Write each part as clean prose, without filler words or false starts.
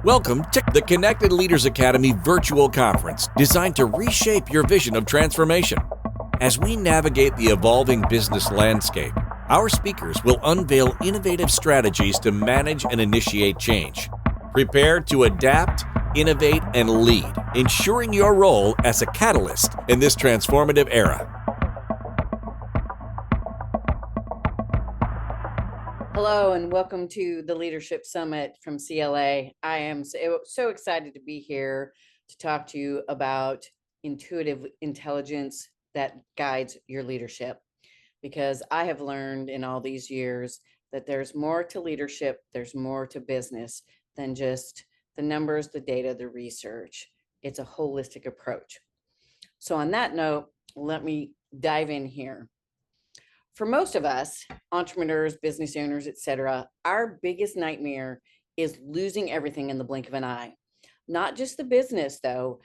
Welcome to the Connected Leaders Academy virtual conference designed to reshape your vision of transformation. As we navigate the evolving business landscape, our speakers will unveil innovative strategies to manage and initiate change. Prepare to adapt, innovate, and lead, ensuring your role as a catalyst in this transformative era. Hello and welcome to the Leadership Summit from CLA. I am so excited to be here to talk to you about intuitive intelligence that guides your leadership, because I have learned in all these years that there's more to leadership, there's more to business than just the numbers, the data, the research. It's a holistic approach. So on that note, let me dive in here. For most of us, entrepreneurs, business owners, etc., our biggest nightmare is losing everything in the blink of an eye. Not just the business, though,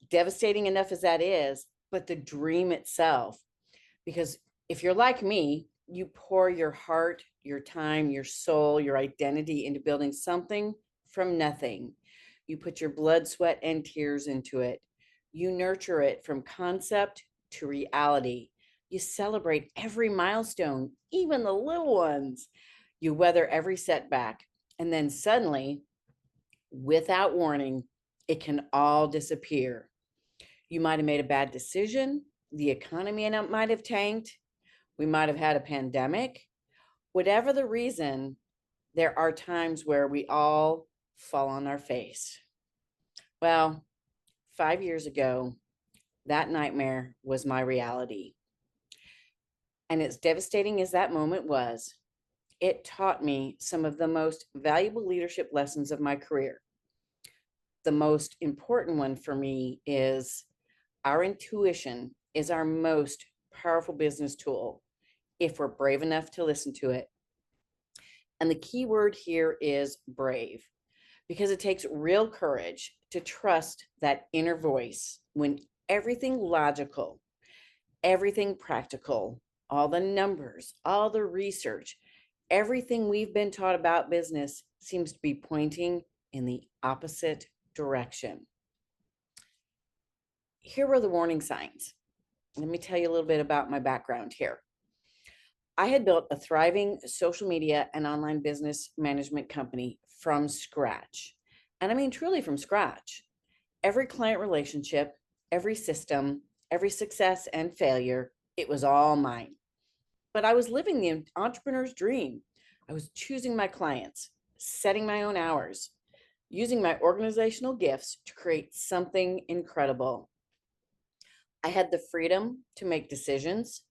devastating enough as that is, but the dream itself. Because if you're like me, you pour your heart, your time, your soul, your identity into building something from nothing. You put your blood, sweat, and tears into it. You nurture it from concept to reality. You celebrate every milestone, even the little ones. You weather every setback. And then suddenly, without warning, it can all disappear. You might have made a bad decision. The economy might have tanked. We might have had a pandemic. Whatever the reason, there are times where we all fall on our face. Well, 5 years ago, that nightmare was my reality. And as devastating as that moment was, it taught me some of the most valuable leadership lessons of my career. The most important one for me is our intuition is our most powerful business tool if we're brave enough to listen to it. And the key word here is brave, because it takes real courage to trust that inner voice when everything logical, everything practical, all the numbers, all the research, everything we've been taught about business seems to be pointing in the opposite direction. Here were the warning signs. Let me tell you a little bit about my background here. I had built a thriving social media and online business management company from scratch. And I mean, truly from scratch. Every client relationship, every system, every success and failure, it was all mine. But I was living the entrepreneur's dream. I was choosing my clients, setting my own hours, using my organizational gifts to create something incredible. I had the freedom to make decisions,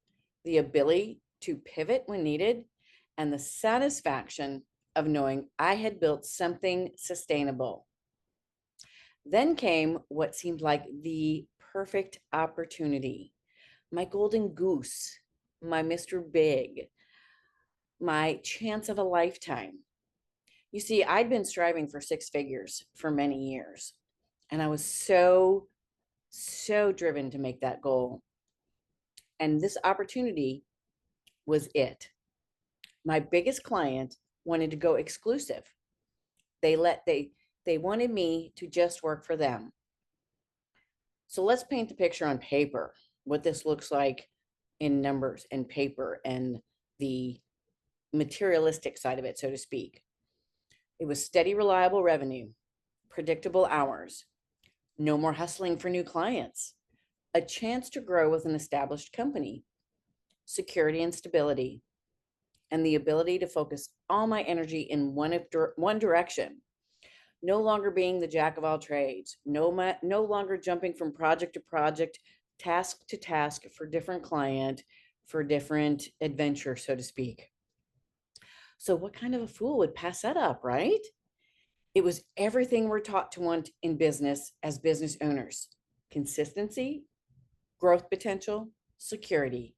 the ability to pivot when needed, and the satisfaction of knowing I had built something sustainable. Then came what seemed like the perfect opportunity, my golden goose, my Mr. Big, my chance of a lifetime. You see, I'd been striving for 6 figures for many years, and I was so driven to make that goal. And this opportunity was it. My biggest client wanted to go exclusive. They wanted me to just work for them. So let's paint the picture on paper, what this looks like in numbers and paper and the materialistic side of it, so to speak. It was steady, reliable revenue, predictable hours, no more hustling for new clients, a chance to grow with an established company, security and stability, and the ability to focus all my energy in one direction. No longer being the jack of all trades, no longer jumping from project to project, task to task for different client, for different adventure, so to speak. So what kind of a fool would pass that up, right? It was everything we're taught to want in business as business owners: consistency, growth potential, security.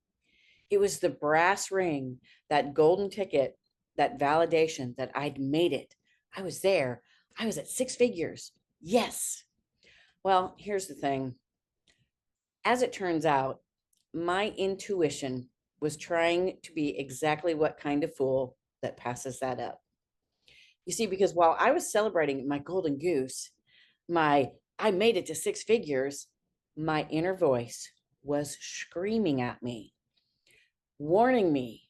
It was the brass ring, that golden ticket, that validation that I'd made it. I was there. I was at 6 figures. Yes. Well, here's the thing. As it turns out, my intuition was trying to be exactly what kind of fool that passes that up. You see, because while I was celebrating my golden goose, I made it to six figures, my inner voice was screaming at me, warning me,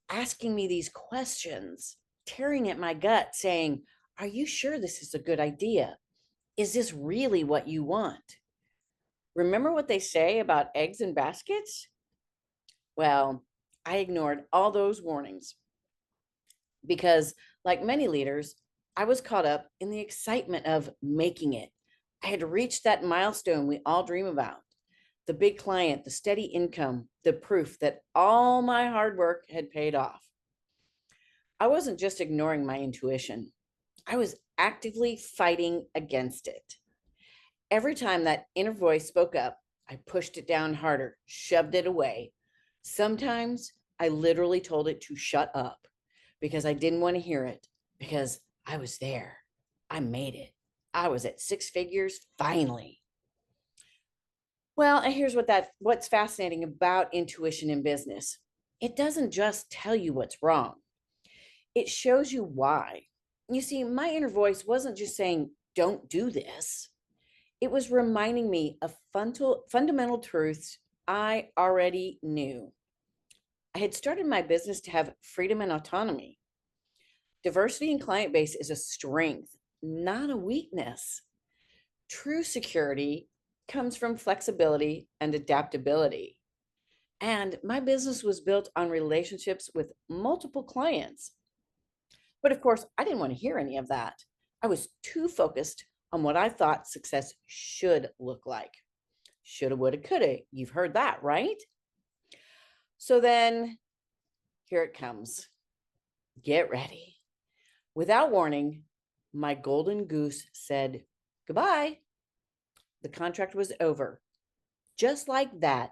asking me these questions, tearing at my gut, saying, "Are you sure this is a good idea? Is this really what you want?" Remember what they say about eggs in baskets? Well, I ignored all those warnings because, like many leaders, I was caught up in the excitement of making it. I had reached that milestone we all dream about, the big client, the steady income, the proof that all my hard work had paid off. I wasn't just ignoring my intuition, I was actively fighting against it. Every time that inner voice spoke up, I pushed it down harder, shoved it away. Sometimes I literally told it to shut up because I didn't want to hear it, because I was there. I made it. I was at six figures finally. Well, and here's what's fascinating about intuition in business. It doesn't just tell you what's wrong. It shows you why. You see, my inner voice wasn't just saying, "Don't do this." It was reminding me of fundamental truths I already knew. I had started my business to have freedom and autonomy. Diversity in client base is a strength, not a weakness. True security comes from flexibility and adaptability. And my business was built on relationships with multiple clients. But of course, I didn't want to hear any of that. I was too focused on what I thought success should look like. Shoulda, woulda, coulda. You've heard that, right? So then here it comes. Get ready. Without warning, my golden goose said goodbye. The contract was over. Just like that,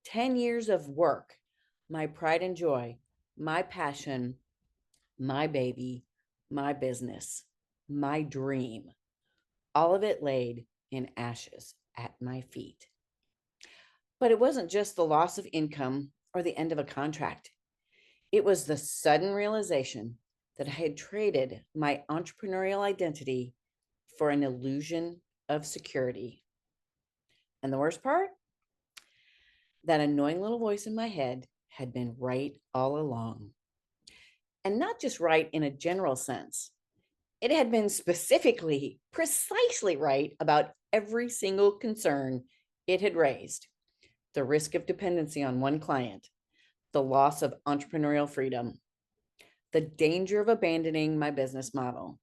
10 years of work, my pride and joy, my passion, my baby, my business, my dream, all of it laid in ashes at my feet. But it wasn't just the loss of income or the end of a contract. It was the sudden realization that I had traded my entrepreneurial identity for an illusion of security. And the worst part? That annoying little voice in my head had been right all along. And not just right in a general sense. It had been specifically, precisely right about every single concern it had raised: the risk of dependency on one client, the loss of entrepreneurial freedom, the danger of abandoning my business model,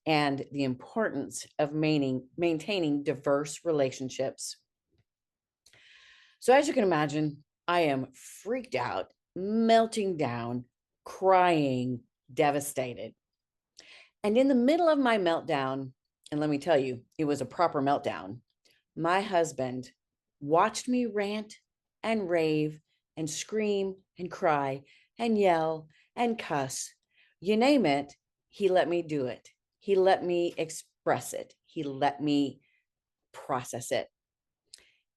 and the importance of maintaining diverse relationships. So, as you can imagine, I am freaked out, melting down, crying, devastated. And in the middle of my meltdown, and let me tell you, it was a proper meltdown, my husband watched me rant and rave and scream and cry and yell and cuss. You name it, he let me do it. He let me express it. He let me process it.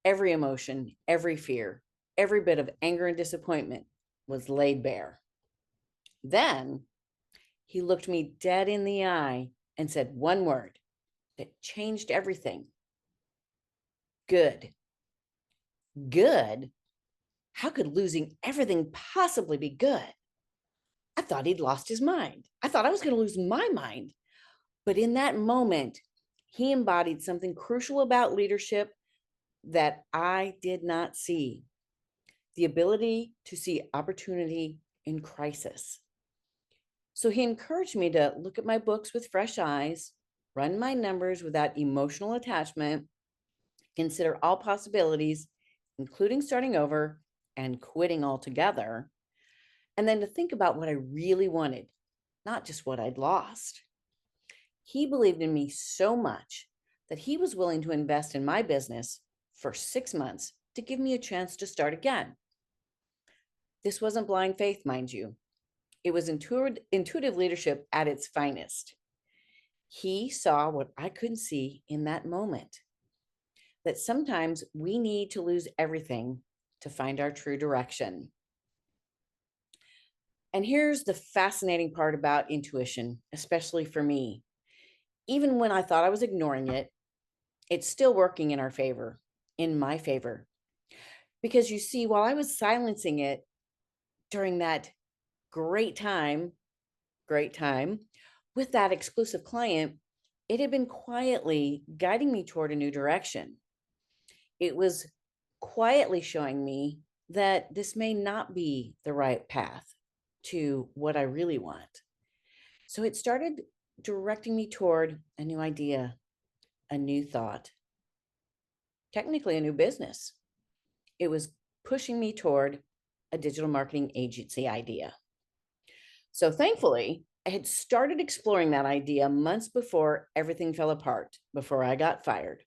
Every emotion, every fear, every bit of anger and disappointment was laid bare. Then he looked me dead in the eye and said one word that changed everything: good. Good? How could losing everything possibly be good? I thought he'd lost his mind. I thought I was going to lose my mind. But in that moment, he embodied something crucial about leadership that I did not see: the ability to see opportunity in crisis. So he encouraged me to look at my books with fresh eyes, run my numbers without emotional attachment, consider all possibilities, including starting over and quitting altogether, and then to think about what I really wanted, not just what I'd lost. He believed in me so much that he was willing to invest in my business for 6 months to give me a chance to start again. This wasn't blind faith, mind you. It was intuitive leadership at its finest. He saw what I couldn't see in that moment: that sometimes we need to lose everything to find our true direction. And here's the fascinating part about intuition, especially for me. Even when I thought I was ignoring it, it's still working in our favor, in my favor. Because you see, while I was silencing it during that great time, great time with that exclusive client, it had been quietly guiding me toward a new direction. It was quietly showing me that this may not be the right path to what I really want. So it started directing me toward a new idea, a new thought, technically a new business. It was pushing me toward a digital marketing agency idea. So thankfully, I had started exploring that idea months before everything fell apart, before I got fired.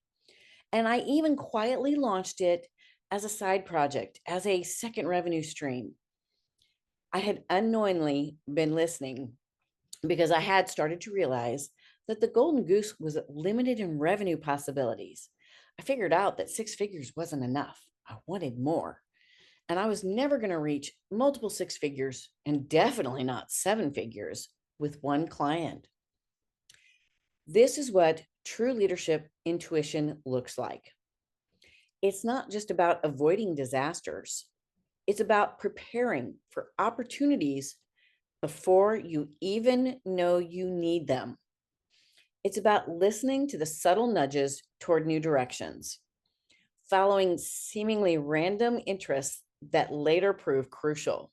And I even quietly launched it as a side project, as a second revenue stream. I had unknowingly been listening because I had started to realize that the golden goose was limited in revenue possibilities. I figured out that 6 figures wasn't enough. I wanted more. And I was never going to reach multiple 6 figures and definitely not 7 figures with one client. This is what true leadership intuition looks like. It's not just about avoiding disasters. It's about preparing for opportunities before you even know you need them. It's about listening to the subtle nudges toward new directions, following seemingly random interests that later prove crucial,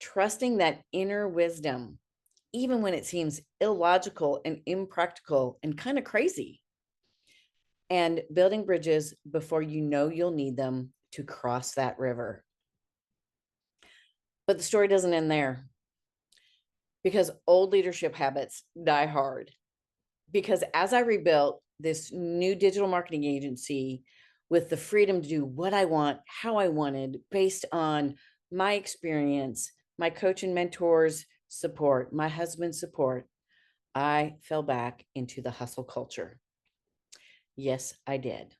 trusting that inner wisdom, even when it seems illogical and impractical and kind of crazy, and building bridges before you know you'll need them to cross that river. But the story doesn't end there, because old leadership habits die hard. Because as I rebuilt this new digital marketing agency with the freedom to do what I want, how I wanted, based on my experience, my coach and mentors' support, my husband's support, I fell back into the hustle culture. Yes, I did.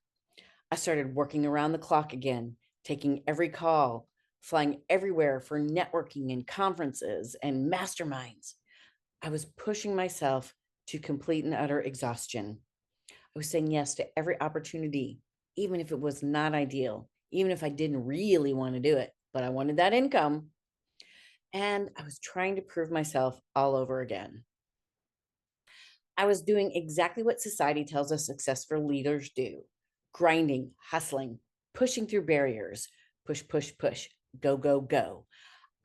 I started working around the clock again, taking every call, flying everywhere for networking and conferences and masterminds. I was pushing myself to complete and utter exhaustion. I was saying yes to every opportunity, even if it was not ideal, even if I didn't really want to do it, but I wanted that income. And I was trying to prove myself all over again. I was doing exactly what society tells us successful leaders do: grinding, hustling, pushing through barriers, push, push, push, go, go, go.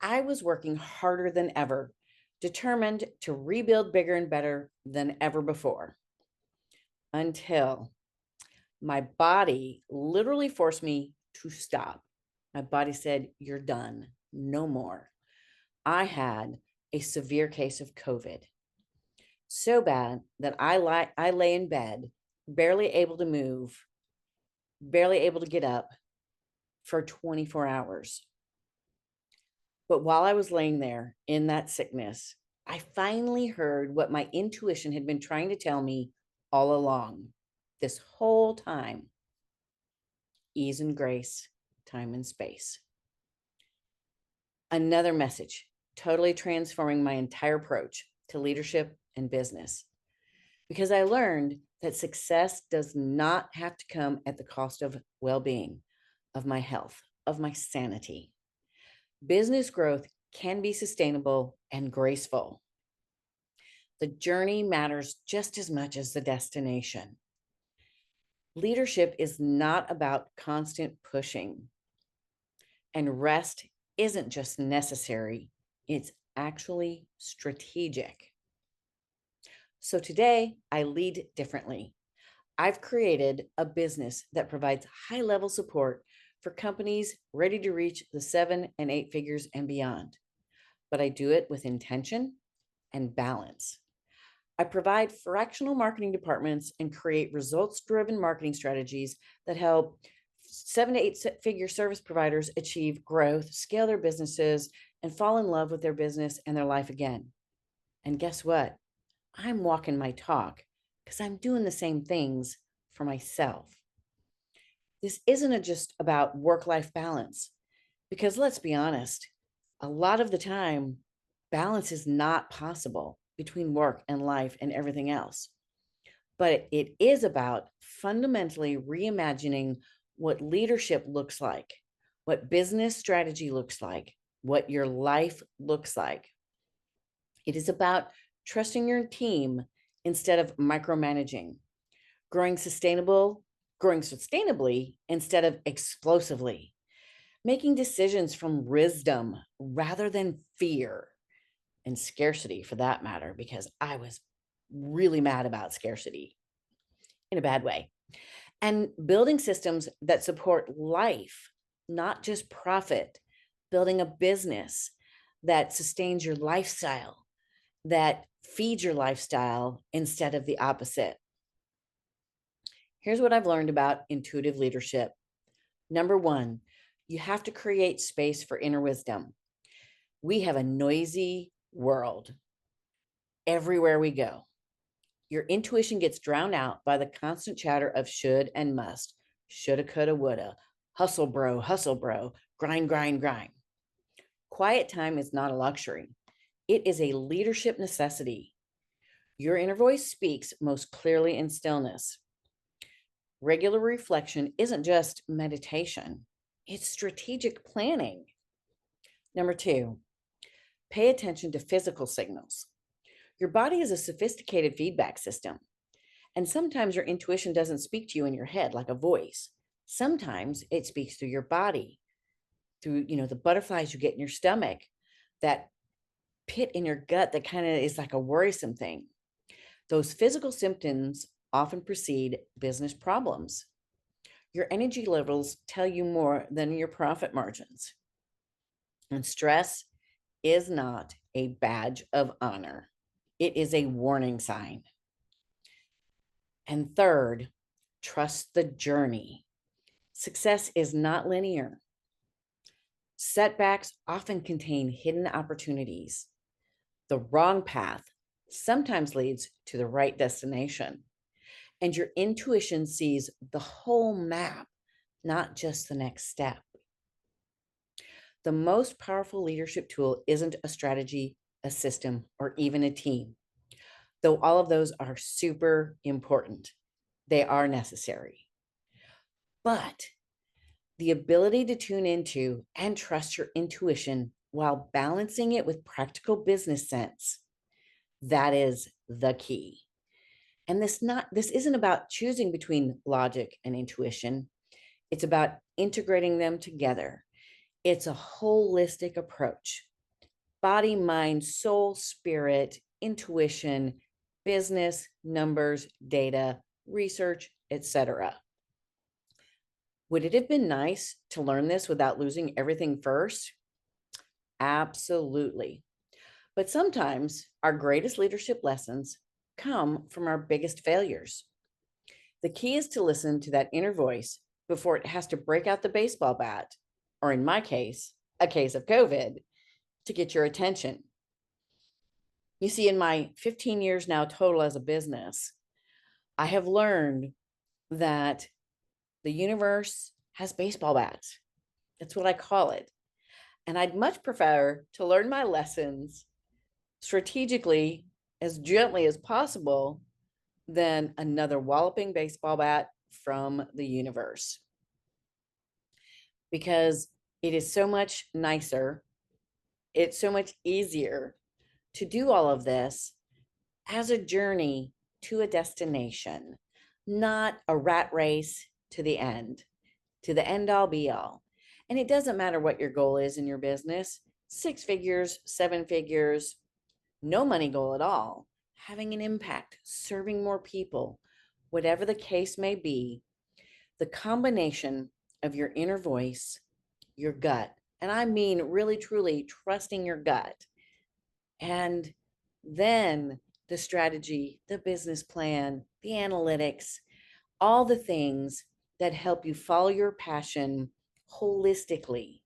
I was working harder than ever, determined to rebuild bigger and better than ever before, until my body literally forced me to stop. My body said, "You're done, no more." I had a severe case of COVID, so bad that I lay in bed, barely able to move, barely able to get up for 24 hours. But while I was laying there in that sickness, I finally heard what my intuition had been trying to tell me all along, this whole time: ease and grace, time and space. Another message, totally transforming my entire approach to leadership and business. Because I learned that success does not have to come at the cost of well-being, of my health, of my sanity. Business growth can be sustainable and graceful. The journey matters just as much as the destination. Leadership is not about constant pushing, and rest isn't just necessary, it's actually strategic. So today, I lead differently. I've created a business that provides high-level support for companies ready to reach the 7 and 8 figures and beyond. But I do it with intention and balance. I provide fractional marketing departments and create results-driven marketing strategies that help 7 to 8 figure service providers achieve growth, scale their businesses, and fall in love with their business and their life again. And guess what? I'm walking my talk because I'm doing the same things for myself. This isn't just about work-life balance, because let's be honest, A lot of the time, balance is not possible between work and life and everything else. But it is about fundamentally reimagining what leadership looks like, what business strategy looks like, what your life looks like. It is about trusting your team instead of micromanaging, growing sustainably instead of explosively, making decisions from wisdom rather than fear and scarcity for that matter, because I was really mad about scarcity in a bad way, and building systems that support life, not just profit, building a business that sustains your lifestyle, that feeds your lifestyle instead of the opposite. Here's what I've learned about intuitive leadership. Number one, you have to create space for inner wisdom. We have a noisy world everywhere we go. Your intuition gets drowned out by the constant chatter of should and must, shoulda, coulda, woulda, hustle, bro, grind, grind, grind. Quiet time is not a luxury. It is a leadership necessity. Your inner voice speaks most clearly in stillness. Regular reflection isn't just meditation, it's strategic planning. Number two, pay attention to physical signals. Your body is a sophisticated feedback system. And sometimes your intuition doesn't speak to you in your head like a voice. Sometimes it speaks through your body, through, the butterflies you get in your stomach, that pit in your gut that kind of is like a worrisome thing. Those physical symptoms often precede business problems. Your energy levels tell you more than your profit margins. And stress is not a badge of honor. It is a warning sign. And third, trust the journey. Success is not linear. Setbacks often contain hidden opportunities. The wrong path sometimes leads to the right destination. And your intuition sees the whole map, not just the next step. The most powerful leadership tool isn't a strategy, a system, or even a team, though all of those are super important. They are necessary. But the ability to tune into and trust your intuition while balancing it with practical business sense, that is the key. And this isn't about choosing between logic and intuition. It's about integrating them together. It's a holistic approach. Body, mind, soul, spirit, intuition, business, numbers, data, research, etc. Would it have been nice to learn this without losing everything first? Absolutely. But sometimes our greatest leadership lessons come from our biggest failures. The key is to listen to that inner voice before it has to break out the baseball bat, or in my case, a case of COVID, to get your attention. You see, in my 15 years now total as a business, I have learned that the universe has baseball bats. That's what I call it. And I'd much prefer to learn my lessons strategically, as gently as possible, than another walloping baseball bat from the universe. Because it is so much nicer, it's so much easier to do all of this as a journey to a destination, not a rat race to the end all be all. And it doesn't matter what your goal is in your business, 6 figures, 7 figures, no money goal at all, having an impact, serving more people, whatever the case may be, the combination of your inner voice, your gut, and I mean really, truly trusting your gut, and then the strategy, the business plan, the analytics, all the things that help you follow your passion holistically.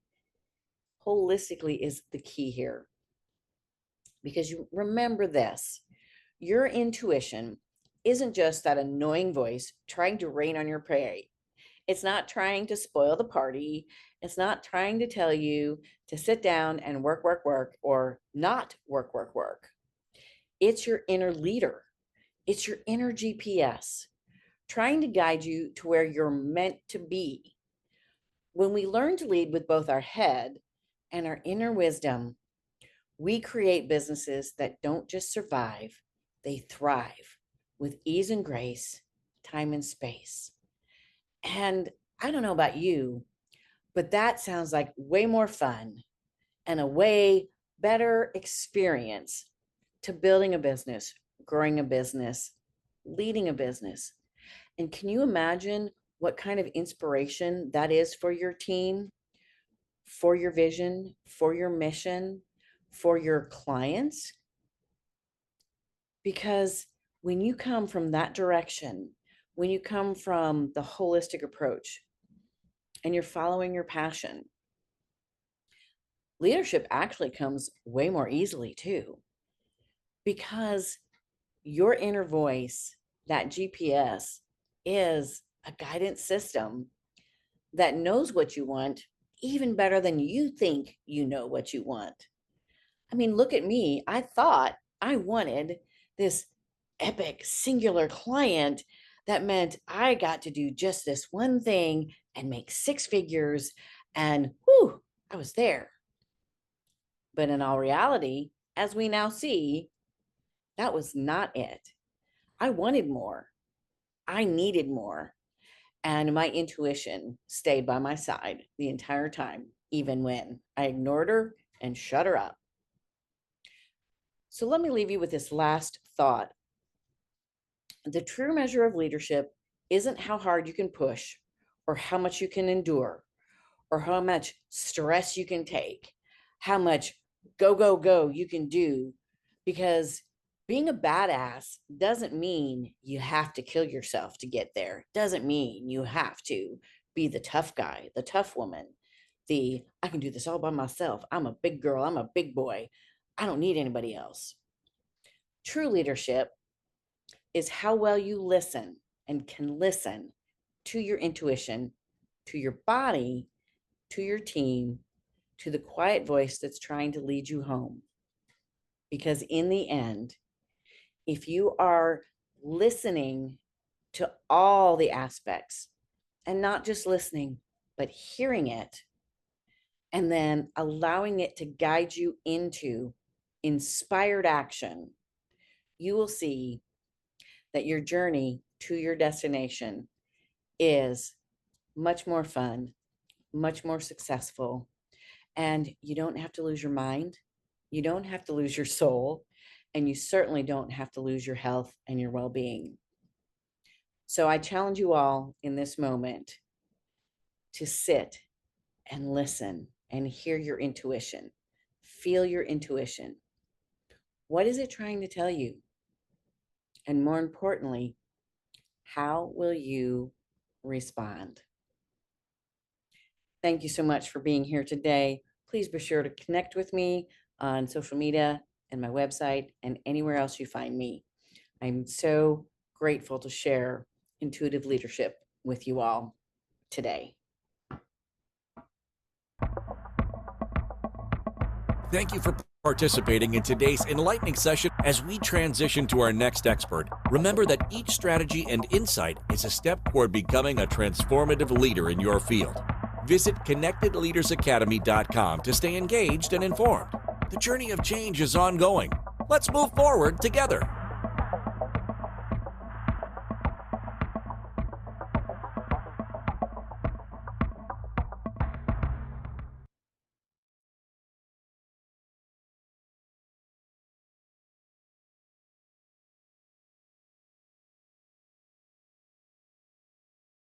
Holistically is the key here. Because you remember this, your intuition isn't just that annoying voice trying to rain on your parade. It's not trying to spoil the party It's not trying to tell you to sit down and work, work, work, or not work, work, work. It's your inner leader. It's your inner GPS trying to guide you to where you're meant to be. When we learn to lead with both our head and our inner wisdom, we create businesses that don't just survive, they thrive with ease and grace, time and space. And I don't know about you, but that sounds like way more fun and a way better experience to building a business, growing a business, leading a business. And can you imagine what kind of inspiration that is for your team, for your vision, for your mission, for your clients? Because when you come from that direction, when you come from the holistic approach and you're following your passion, leadership actually comes way more easily too, because your inner voice, that GPS, is a guidance system that knows what you want even better than you think you know what you want. I mean, look at me. I thought I wanted this epic singular client that meant I got to do just this one thing and make 6 figures, and whew, I was there. But in all reality, as we now see, that was not it. I wanted more. I needed more. And my intuition stayed by my side the entire time, even when I ignored her and shut her up. So let me leave you with this last thought. The true measure of leadership isn't how hard you can push or how much you can endure or how much stress you can take, how much go, go, go you can do, because being a badass doesn't mean you have to kill yourself to get there. Doesn't mean you have to be the tough guy, the tough woman, the I can do this all by myself. I'm a big girl. I'm a big boy. I don't need anybody else. True leadership is how well you listen and can listen to your intuition, to your body, to your team, to the quiet voice that's trying to lead you home. Because in the end, if you are listening to all the aspects and not just listening, but hearing it, and then allowing it to guide you into inspired action, you will see that your journey to your destination is much more fun, much more successful, and you don't have to lose your mind, you don't have to lose your soul, and you certainly don't have to lose your health and your well-being. So I challenge you all in this moment to sit and listen and hear your intuition, feel your intuition. What is it trying to tell you? And more importantly, how will you respond? Thank you so much for being here today. Please be sure to connect with me on social media and my website and anywhere else you find me. I'm so grateful to share intuitive leadership with you all today. Thank you for participating in today's enlightening session. As we transition to our next expert, remember that each strategy and insight is a step toward becoming a transformative leader in your field. Visit connectedleadersacademy.com to stay engaged and informed. The journey of change is ongoing. Let's move forward together.